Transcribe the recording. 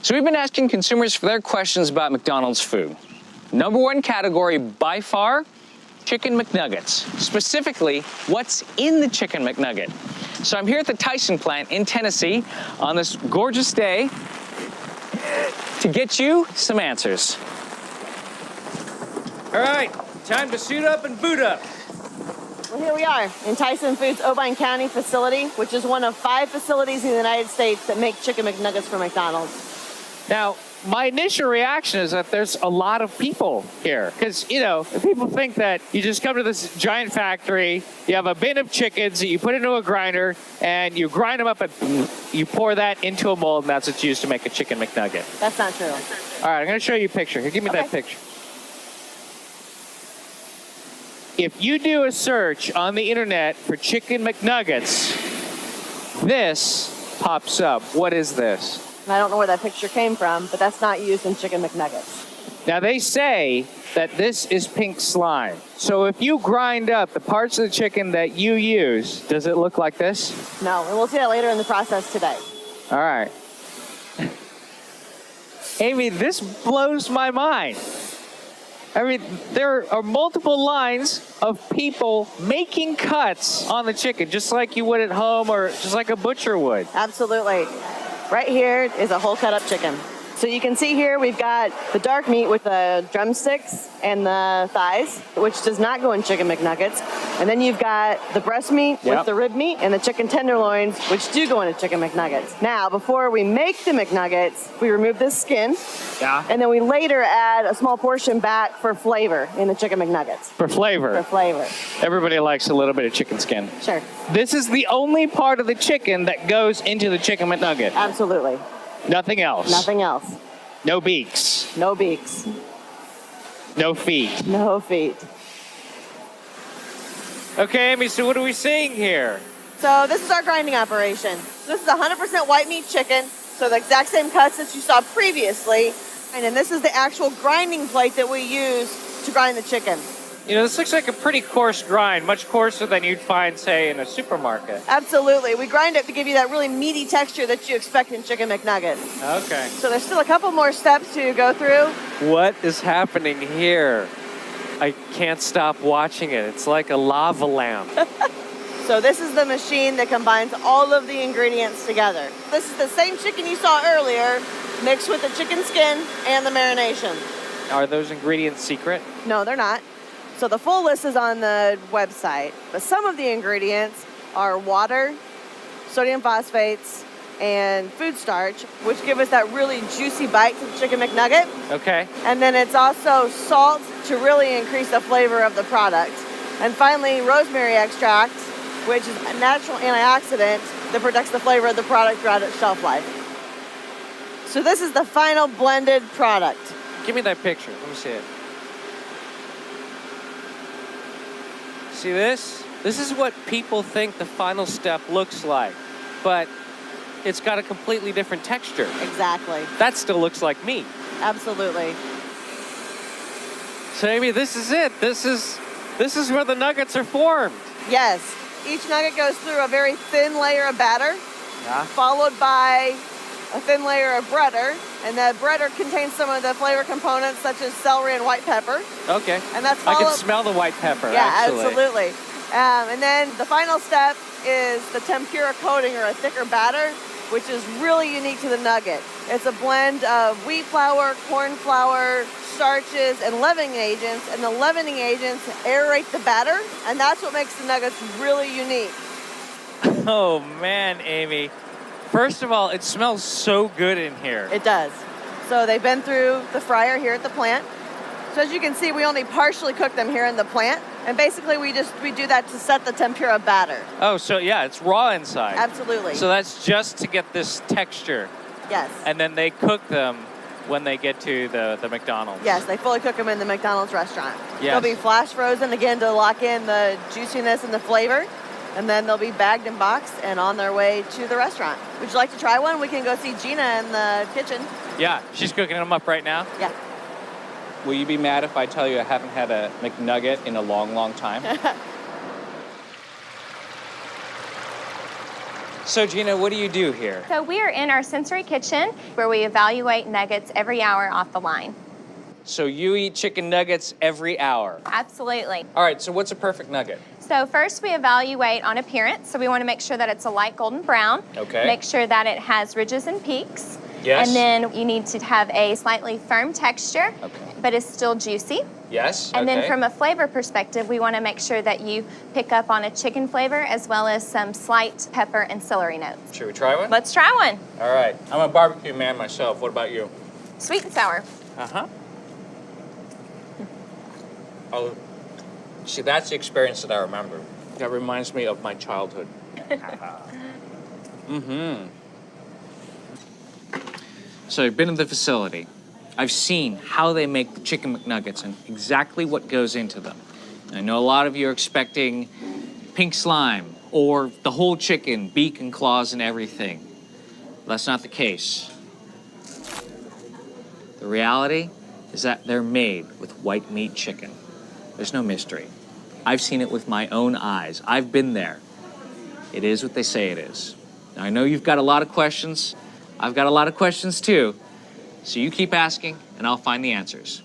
So we've been asking consumers for their questions about McDonald's food. Number one category by far, Chicken McNuggets. Specifically, what's in the Chicken McNugget? So I'm here at the Tyson plant in Tennessee on this gorgeous day to get you some answers. All right, time to suit up and boot up. Well, here we are in Tyson Foods' Obion County facility, which is one of 5 facilities in the United States that make Chicken McNuggets for McDonald's. Now, my initial reaction is that there's a lot of people here. Because, you know, people think that you just come to this giant factory, you have a bin of chickens that you put into a grinder, and you grind them up and you pour that into a mold, and that's what's used to make a Chicken McNugget. That's not true. All right, I'm going to show you a picture. Here, give me that picture. If you do a search on the internet for Chicken McNuggets, this pops up. What is this? And I don't know where that picture came from, but that's not used in Chicken McNuggets. Now, they say that this is pink slime. So if you grind up the parts of the chicken that you use, does it look like this? No, and we'll see that later in the process today. All right. Amy, this blows my mind. I mean, there are multiple lines of people making cuts on the chicken, just like you would at home or just like a butcher would. Absolutely. Right here is a whole cut up chicken. So you can see here we've got the dark meat with the drumsticks and the thighs, which does not go in Chicken McNuggets. And then you've got the breast meat with the rib meat and the chicken tenderloins, which do go into Chicken McNuggets. Now, before we make the McNuggets, we remove this skin. Yeah. And then we later add a small portion back for flavor in the Chicken McNuggets. For flavor. For flavor. Everybody likes a little bit of chicken skin. Sure. This is the only part of the chicken that goes into the Chicken McNugget. Absolutely. Nothing else. Nothing else. No beaks. No beaks. No feet. No feet. Okay, Amy, so what are we seeing here? So this is our grinding operation. This is 100% white meat chicken, so the exact same cuts that you saw previously. And then this is the actual grinding plate that we use to grind the chicken. You know, this looks like a pretty coarse grind, much coarser than you'd find, say, in a supermarket. Absolutely. We grind it to give you that really meaty texture that you expect in Chicken McNuggets. Okay. So there's still a couple more steps to go through. What is happening here? I can't stop watching it. It's like a lava lamp. So this is the machine that combines all of the ingredients together. This is the same chicken you saw earlier, mixed with the chicken skin and the marination. Are those ingredients secret? No, they're not. So the full list is on the website, but some of the ingredients are water, sodium phosphates, and food starch, which give us that really juicy bite to the Chicken McNugget. Okay. And then it's also salt to really increase the flavor of the product. And finally, rosemary extract, which is a natural antioxidant that protects the flavor of the product throughout its shelf life. So this is the final blended product. Give me that picture. Let me see it. See this? This is what people think the final step looks like, but it's got a completely different texture. Exactly. That still looks like meat. Absolutely. So Amy, this is it. This is where the nuggets are formed. Yes. Each nugget goes through a very thin layer of batter, followed by a thin layer of breader, and that breader contains some of the flavor components such as celery and white pepper. Okay. And that's I followed... can smell the white pepper, yeah, actually. absolutely. And then the final step is the tempura coating, or a thicker batter, which is really unique to the nugget. It's a blend of wheat flour, corn flour, starches, and leavening agents, and the leavening agents aerate the batter, and that's what makes the nuggets really unique. Oh man, Amy. First of all, it smells so good in here. It does. So they've been through the fryer here at the plant. So as you can see, we only partially cook them here in the plant. And basically we do that to set the tempura batter. Oh, so yeah, it's raw inside. Absolutely. So that's just to get this texture. Yes. And then they cook them when they get to the McDonald's. Yes, they fully cook them in the McDonald's restaurant. Yes. They'll be flash frozen again to lock in the juiciness and the flavor. And then they'll be bagged and boxed and on their way to the restaurant. Would you like to try one? We can go see Gina in the kitchen. Yeah, she's cooking them up right now. Yeah. Will you be mad if I tell you I haven't had a McNugget in a long, long time? So Gina, what do you do here? So we are in our sensory kitchen where we evaluate nuggets every hour off the line. So you eat chicken nuggets every hour. Absolutely. All right, so what's a perfect nugget? So first we evaluate on appearance. So we want to make sure that it's a light golden brown. Okay. Make sure that it has ridges and peaks. Yes. And then you need to have a slightly firm texture, Okay. but it's still juicy. Yes. And okay. then from a flavor perspective, we want to make sure that you pick up on a chicken flavor as well as some slight pepper and celery notes. Should we try one? Let's try one. All right. I'm a barbecue man myself. What about you? Sweet and sour. Uh-huh. Oh, see, that's the experience that I remember. That reminds me of my childhood. Mm-hmm. So I've been in the facility. I've seen how they make the Chicken McNuggets and exactly what goes into them. I know a lot of you are expecting pink slime or the whole chicken, beak and claws and everything. That's not the case. The reality is that they're made with white meat chicken. There's no mystery. I've seen it with my own eyes. I've been there. It is what they say it is. Now, I know you've got a lot of questions. I've got a lot of questions too. So you keep asking, and I'll find the answers.